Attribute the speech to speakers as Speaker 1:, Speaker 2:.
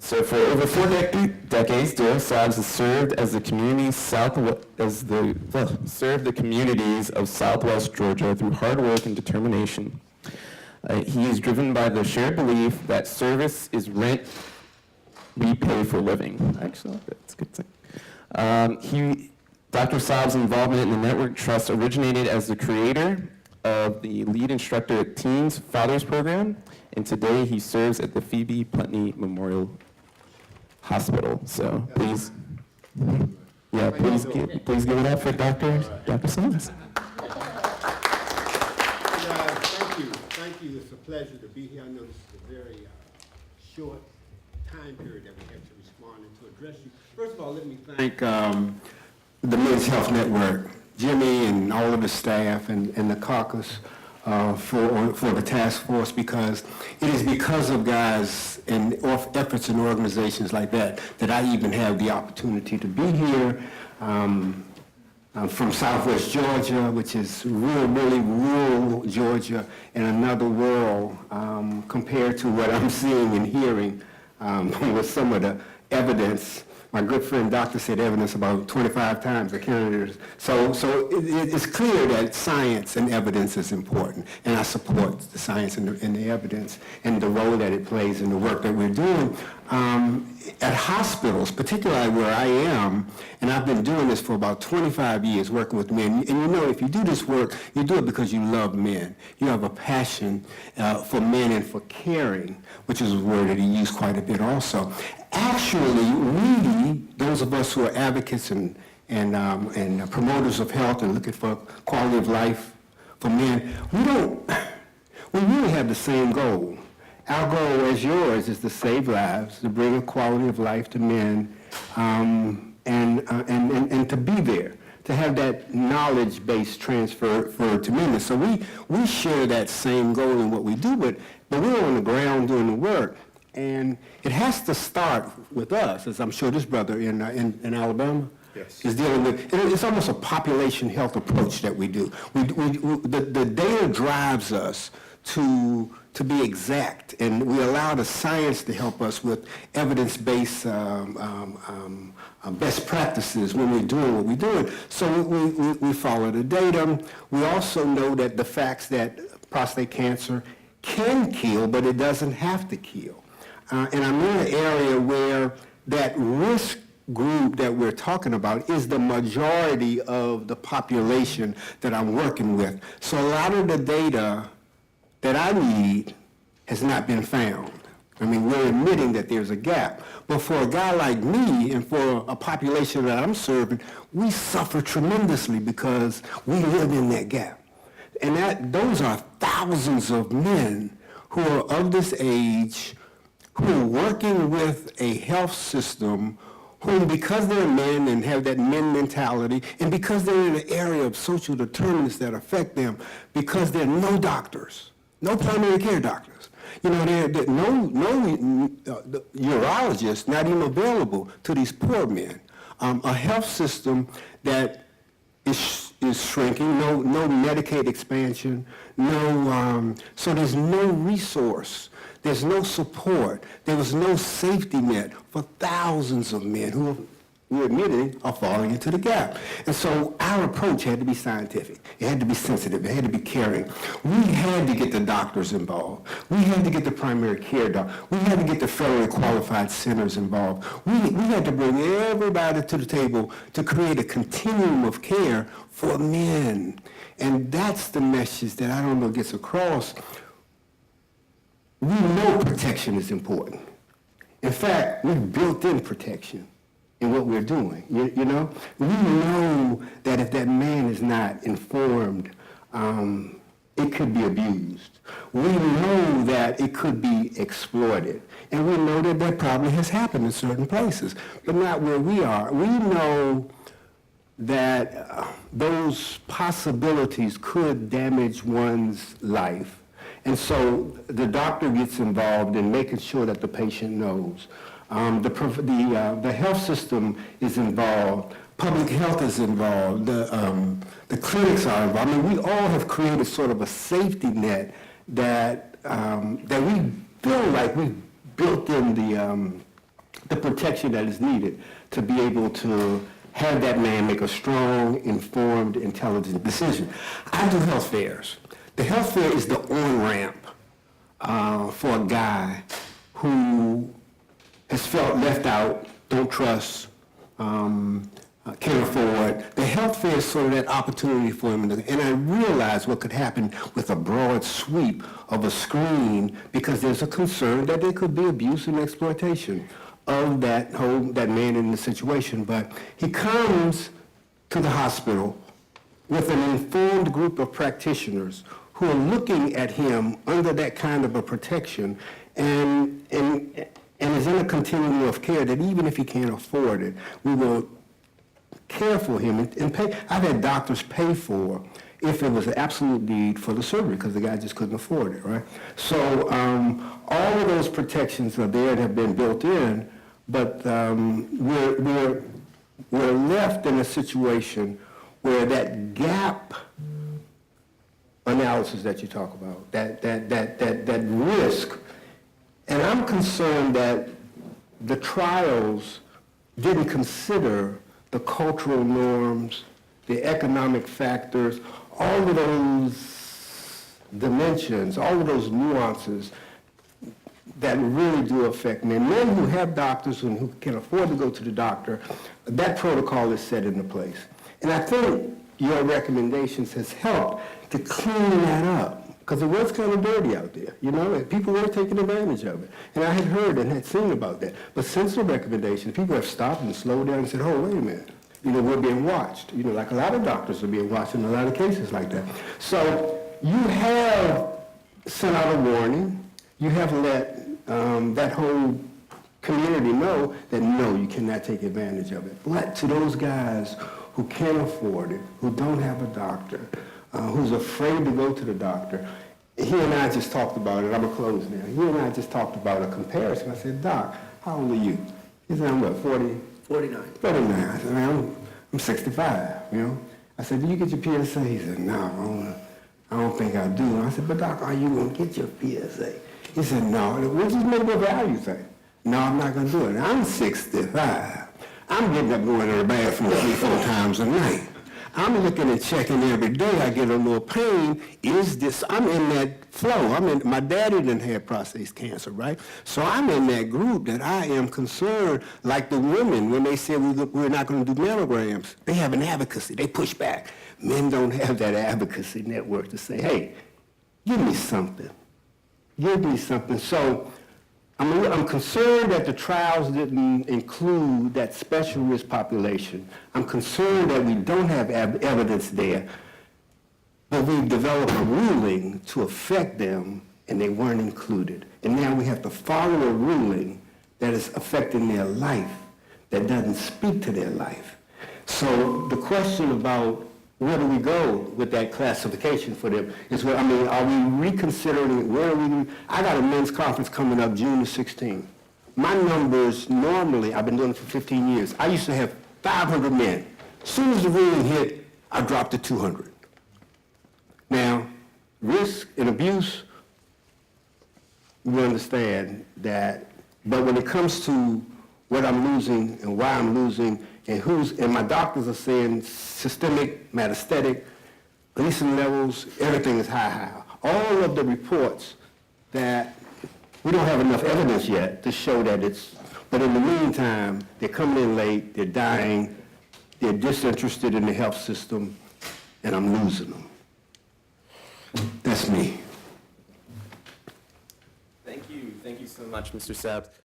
Speaker 1: So for over 4 decades, Darrell Sabbs has served as the served the communities of Southwest Georgia through hard work and determination. He is driven by the shared belief that service is rent we pay for living. Actually, that's a good thing. Dr. Sabbs' involvement in the Network Trust originated as the creator of the lead instructor at Teens Fathers Program, and today he serves at the Phoebe Putney Memorial Hospital. So please, please give it up for Dr. Sabbs.
Speaker 2: Thank you. It's a pleasure to be here. I know this is a very short time period that we have to respond and to address you. First of all, let me thank the Men's Health Network, Jimmy and all of the staff and the caucus for the task force, because it is because of guys and efforts and organizations like that that I even have the opportunity to be here. I'm from Southwest Georgia, which is really rural Georgia, in another world compared to what I'm seeing and hearing with some of the evidence. My good friend doctor said evidence about 25 times. I counted it. So it's clear that science and evidence is important, and I support the science and the evidence and the role that it plays in the work that we're doing. At hospitals, particularly where I am, and I've been doing this for about 25 years, working with men, and you know, if you do this work, you do it because you love men. You have a passion for men and for caring, which is a word that he used quite a bit also. Actually, really, those of us who are advocates and promoters of health and looking for quality of life for men, we really have the same goal. Our goal, as yours, is to save lives, to bring a quality of life to men, and to be there, to have that knowledge-based transfer to men. So we share that same goal in what we do, but we're on the ground doing the work. And it has to start with us, as I'm sure this brother in Alabama is dealing with. It's almost a population health approach that we do. The data drives us to be exact, and we allow the science to help us with evidence-based best practices when we're doing what we're doing. So we follow the data. We also know that the facts that prostate cancer can kill, but it doesn't have to kill. And I'm in an area where that risk group that we're talking about is the majority of the population that I'm working with. So a lot of the data that I need has not been found. I mean, we're admitting that there's a gap. But for a guy like me and for a population that I'm serving, we suffer tremendously because we live in that gap. And those are thousands of men who are of this age, who are working with a health system whom, because they're men and have that men mentality, and because they're in an area of social determinants that affect them, because there are no doctors, no primary care doctors. You know, there no urologists, not even available to these poor men. A health system that is shrinking, no Medicaid expansion, so there's no resource. There's no support. There was no safety net for thousands of men who we're admitting are falling into the gap. And so our approach had to be scientific. It had to be sensitive. It had to be caring. We had to get the doctors involved. We had to get the primary care doctors. We had to get the federally qualified centers involved. We had to bring everybody to the table to create a continuum of care for men. And that's the message that I don't know gets across. We know protection is important. In fact, we've built in protection in what we're doing. You know? We know that if that man is not informed, it could be abused. We know that it could be exploited. And we know that that probably has happened in certain places, but not where we are. We know that those possibilities could damage one's life. And so the doctor gets involved in making sure that the patient knows. The health system is involved. Public health is involved. The clinics are involved. I mean, we all have created sort of a safety net that we feel like we've built in the protection that is needed to be able to have that man make a strong, informed, intelligent decision. I do health fairs. The health fair is the on-ramp for a guy who has felt left out, don't trust, can't afford. The health fair is sort of that opportunity for him. And I realize what could happen with a broad sweep of a screen, because there's a concern that there could be abuse and exploitation of that man in the situation. But he comes to the hospital with an informed group of practitioners who are looking at him under that kind of a protection and is in a continuum of care that even if he can't afford it, we will care for him and pay. I've had doctors pay for if it was an absolute need for the surgery because the guy just couldn't afford it, right? So all of those protections are there and have been built in, but we're left in a situation where that gap analysis that you talk about, that risk, and I'm concerned that the trials didn't consider the cultural norms, the economic factors, all of those dimensions, all of those nuances that really do affect men. Men who have doctors and who can afford to go to the doctor, that protocol is set into place. And I think your recommendations has helped to clean that up, because it was kind of dirty out there, you know, and people were taking advantage of it. And I had heard and had seen about that. But since the recommendation, people have stopped and slowed down and said, oh, wait a minute, you know, we're being watched. You know, like a lot of doctors are being watched in a lot of cases like that. So you have sent out a warning. You have let that whole community know that, no, you cannot take advantage of it. But to those guys who can't afford it, who don't have a doctor, who's afraid to go to the doctor, he and I just talked about it. I'm going to close now. He and I just talked about a comparison. I said, Doc, how old are you? He said, I'm what, 40?
Speaker 3: 49.
Speaker 2: 49. I said, man, I'm 65, you know. I said, do you get your PSA? He said, no, I don't think I do. I said, but Doc, are you going to get your PSA? He said, no, which is maybe a value thing. No, I'm not going to do it. I'm 65. I'm getting up going to the bathroom 3-4 times a night. I'm looking and checking every day. I get a little pain. Is this, I'm in that flow. My daddy didn't have prostate cancer, right? So I'm in that group that I am concerned, like the women, when they say we're not going to do mammograms, they have an advocacy. They push back. Men don't have that advocacy network to say, hey, give me something. Give me something. So I'm concerned that the trials didn't include that special risk population. I'm concerned that we don't have evidence there, but we've developed a ruling to affect them, and they weren't included. And now we have to follow a ruling that is affecting their life, that doesn't speak to their life. So the question about where do we go with that classification for them is, are we reconsidering, where are we? I got a men's conference coming up June the 16th. My numbers normally, I've been doing it for 15 years. I used to have 500 men. As soon as the ruling hit, I dropped to 200. Now, risk and abuse, we understand that, but when it comes to what I'm losing and why I'm losing, and my doctors are saying systemic, metastatic, Gleason levels, everything is high. All of the reports that we don't have enough evidence yet to show that it's, but in the meantime, they're coming in late, they're dying, they're disinterested in the health system, and I'm losing them. That's me.
Speaker 1: Thank you so much, Mr. Sabbs.